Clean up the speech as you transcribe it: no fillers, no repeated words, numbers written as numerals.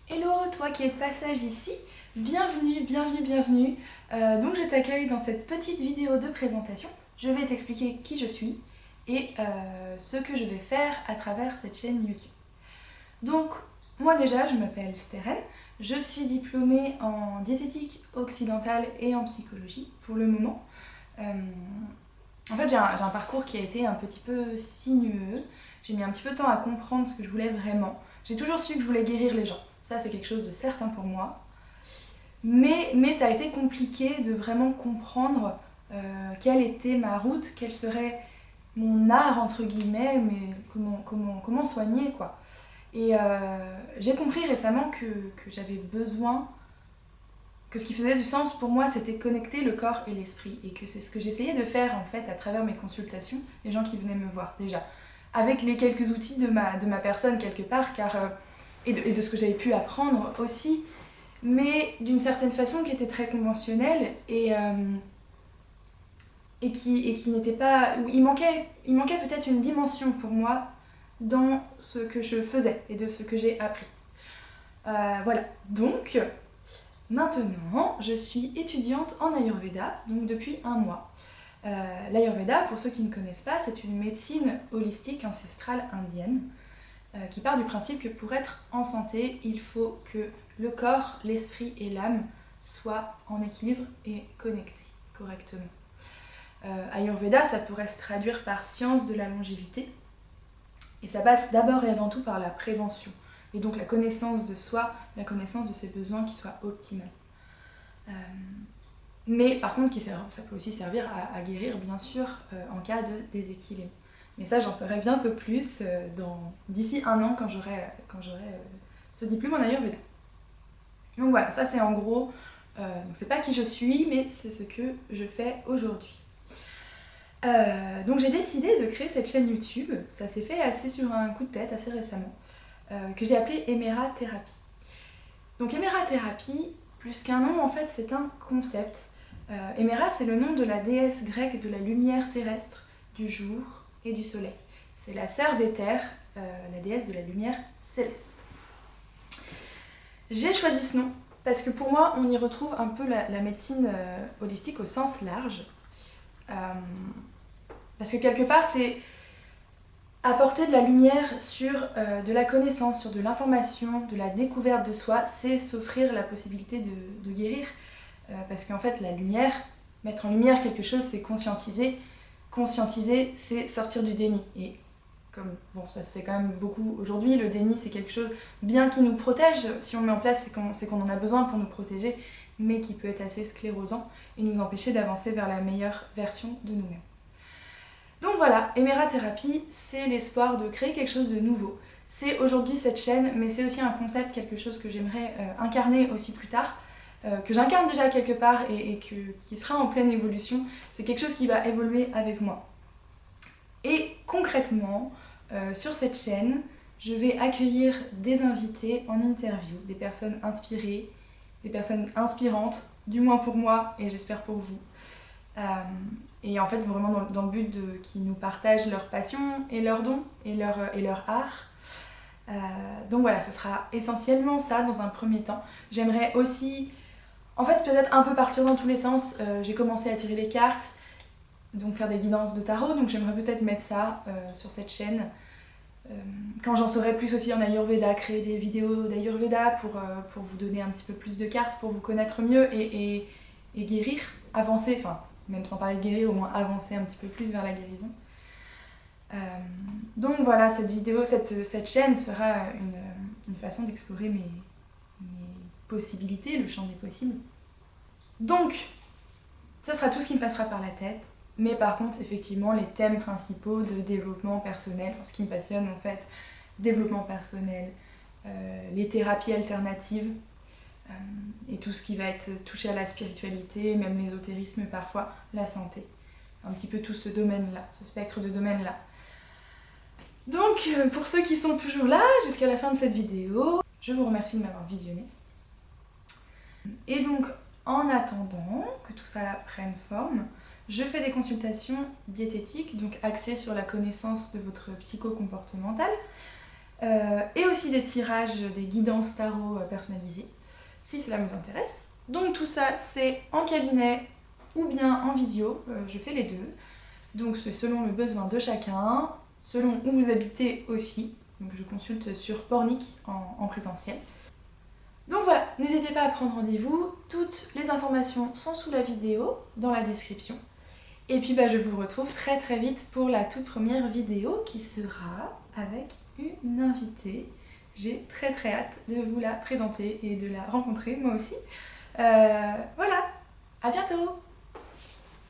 Hello, toi qui es de passage ici, bienvenue, bienvenue, bienvenue. Donc je t'accueille dans cette petite vidéo de présentation. Je vais t'expliquer qui je suis et ce que je vais faire à travers cette chaîne YouTube. Donc moi déjà, je m'appelle Steren, je suis diplômée en diététique occidentale et en psychologie pour le moment. En fait j'ai un parcours qui a été un petit peu sinueux, j'ai mis un petit peu de temps à comprendre ce que je voulais vraiment. J'ai toujours su que je voulais guérir les gens. Ça, c'est quelque chose de certain pour moi. Mais ça a été compliqué de vraiment comprendre quelle était ma route, quel serait mon art, entre guillemets, mais comment soigner, quoi. Et j'ai compris récemment que j'avais besoin, que ce qui faisait du sens pour moi, c'était connecter le corps et l'esprit. Et que c'est ce que j'essayais de faire, en fait, à travers mes consultations, les gens qui venaient me voir, déjà. Avec les quelques outils de ma personne, quelque part, car... et de ce que j'avais pu apprendre aussi, mais d'une certaine façon qui était très conventionnelle et qui n'était pas... où il manquait peut-être une dimension pour moi dans ce que je faisais et de ce que j'ai appris. Voilà, donc maintenant je suis étudiante en Ayurveda, donc depuis un mois. L'Ayurveda, pour ceux qui ne connaissent pas, c'est une médecine holistique ancestrale indienne qui part du principe que pour être en santé, il faut que le corps, l'esprit et l'âme soient en équilibre et connectés correctement. Ayurveda, ça pourrait se traduire par science de la longévité, et ça passe d'abord et avant tout par la prévention, et donc la connaissance de soi, la connaissance de ses besoins qui soient optimales. Mais par contre, ça peut aussi servir à guérir, bien sûr, en cas de déséquilibre. Mais ça, j'en saurai bientôt plus d'ici un an quand j'aurai ce diplôme en Ayurveda. Donc voilà, ça c'est en gros, donc c'est pas qui je suis, mais c'est ce que je fais aujourd'hui. Donc j'ai décidé de créer cette chaîne YouTube, ça s'est fait assez sur un coup de tête, assez récemment, que j'ai appelé Emera Thérapie. Donc Emera Thérapie, plus qu'un nom, en fait c'est un concept. Emera, c'est le nom de la déesse grecque de la lumière terrestre, du jour et du soleil. C'est la sœur d'Éther, la déesse de la lumière céleste. J'ai choisi ce nom parce que pour moi, on y retrouve un peu la médecine holistique au sens large. Parce que quelque part, c'est apporter de la lumière sur de la connaissance, sur de l'information, de la découverte de soi, c'est s'offrir la possibilité de guérir. Parce qu'en fait, la lumière, mettre en lumière quelque chose, c'est conscientiser. Conscientiser, c'est sortir du déni. Et comme, bon, ça c'est quand même beaucoup aujourd'hui, le déni c'est quelque chose bien qui nous protège, si on le met en place c'est qu'on en a besoin pour nous protéger, mais qui peut être assez sclérosant et nous empêcher d'avancer vers la meilleure version de nous-mêmes. Donc voilà, Emera Thérapie, c'est l'espoir de créer quelque chose de nouveau. C'est aujourd'hui cette chaîne, mais c'est aussi un concept, quelque chose que j'aimerais incarner aussi plus tard, que j'incarne déjà quelque part et qui sera en pleine évolution. C'est quelque chose qui va évoluer avec moi. Et concrètement, sur cette chaîne, je vais accueillir des invités en interview, des personnes inspirées, des personnes inspirantes, du moins pour moi et j'espère pour vous. Et en fait, vraiment dans le but qu'ils nous partagent leur passion et leurs dons et leur art. Donc voilà, ce sera essentiellement ça dans un premier temps. J'aimerais aussi, en fait, peut-être un peu partir dans tous les sens. J'ai commencé à tirer les cartes, donc faire des guidances de tarot, donc j'aimerais peut-être mettre ça sur cette chaîne. Quand j'en saurai plus aussi en Ayurveda, créer des vidéos d'Ayurveda pour vous donner un petit peu plus de cartes, pour vous connaître mieux et guérir, avancer, enfin même sans parler de guérir, au moins avancer un petit peu plus vers la guérison. Donc voilà, cette chaîne sera une façon d'explorer mes possibilités, le champ des possibles. Donc, ça sera tout ce qui me passera par la tête. Mais par contre, effectivement, les thèmes principaux de développement personnel, enfin, ce qui me passionne en fait, développement personnel, les thérapies alternatives, et tout ce qui va être touché à la spiritualité, même l'ésotérisme parfois, la santé. Un petit peu tout ce domaine-là, ce spectre de domaine-là. Donc, pour ceux qui sont toujours là, jusqu'à la fin de cette vidéo, je vous remercie de m'avoir visionné. Et donc, en attendant que tout ça prenne forme, je fais des consultations diététiques, donc axées sur la connaissance de votre psycho-comportemental, et aussi des tirages, des guidances tarot personnalisées, si cela vous intéresse. Donc tout ça, c'est en cabinet ou bien en visio, je fais les deux. Donc c'est selon le besoin de chacun, selon où vous habitez aussi. Donc je consulte sur Pornic en présentiel. Donc voilà, n'hésitez pas à prendre rendez-vous. Toutes les informations sont sous la vidéo, dans la description. Et puis je vous retrouve très très vite pour la toute première vidéo qui sera avec une invitée. J'ai très très hâte de vous la présenter et de la rencontrer moi aussi. Voilà, à bientôt!